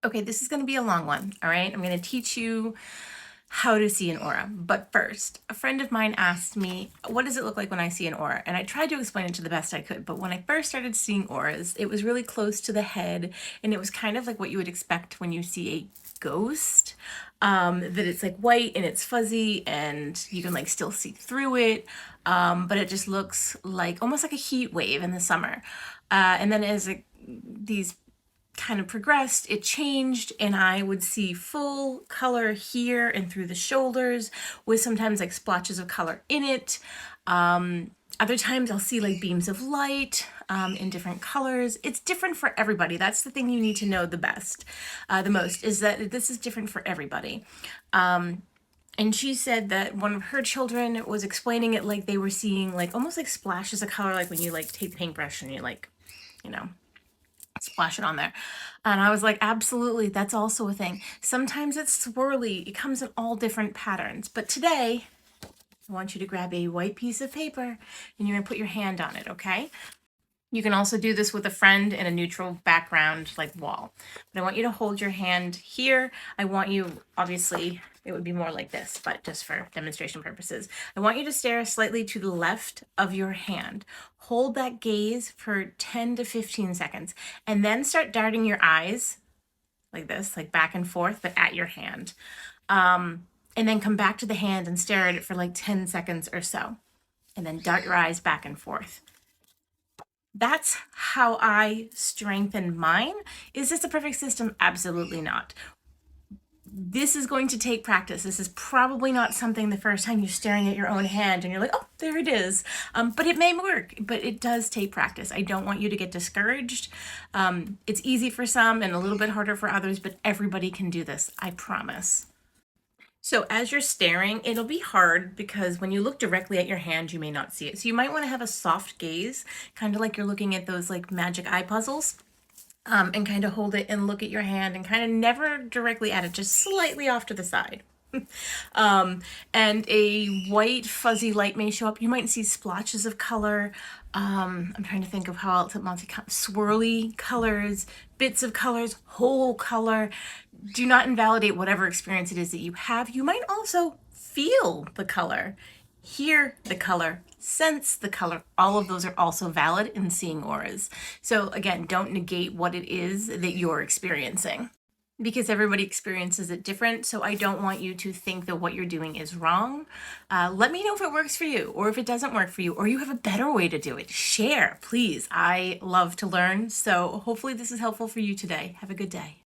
Okay, this is going to be a long one, all right? I'm going to teach you how to see an aura. But first, a friend of mine asked me, what does it look like when I see an aura? And I tried to explain it to the best I could, but when I first started seeing auras, it was really close to the head, and it was kind of like what you would expect when you see a ghost, that it's like white and it's fuzzy and you can like still see through it, but it just looks like almost like a heat wave in the summer. And then as these kind of progressed, it changed, and I would see full color here and through the shoulders with sometimes like splotches of color in it. Other times I'll see like beams of light in different colors. It's different for everybody. That's the thing you need to know the most, is that this is different for everybody. And she said that one of her children was explaining it like they were seeing like almost like splashes of color, like when you like take paintbrush and you like, you know, splash it on there. And I was like, absolutely, that's also a thing. Sometimes it's swirly, it comes in all different patterns. But today, I want you to grab a white piece of paper and you're gonna put your hand on it, okay? You can also do this with a friend in a neutral background like wall. But I want you to hold your hand here. I want you, obviously, it would be more like this, but just for demonstration purposes. I want you to stare slightly to the left of your hand. Hold that gaze for 10 to 15 seconds, and then start darting your eyes like this, like back and forth, but at your hand. And then come back to the hand and stare at it for like 10 seconds or so. And then dart your eyes back and forth. That's how I strengthen mine. Is this a perfect system? Absolutely not. This is going to take practice. This is probably not something the first time you're staring at your own hand and you're like, oh, there it is. But it may work, but it does take practice. I don't want you to get discouraged. It's easy for some and a little bit harder for others, but everybody can do this, I promise. So as you're staring, it'll be hard because when you look directly at your hand, you may not see it. So you might want to have a soft gaze, kind of like you're looking at those like magic eye puzzles, and kind of hold it and look at your hand and kind of never directly at it, just slightly off to the side. And a white fuzzy light may show up. You might see splotches of color. I'm trying to think of how else it might swirly colors, bits of colors, whole color. Do not invalidate whatever experience it is that you have. You might also feel the color, hear the color, sense the color. All of those are also valid in seeing auras. So again, don't negate what it is that you're experiencing, because everybody experiences it different. So I don't want you to think that what you're doing is wrong. Let me know if it works for you, or if it doesn't work for you, or you have a better way to do it. Share, please. I love to learn. So hopefully this is helpful for you today. Have a good day.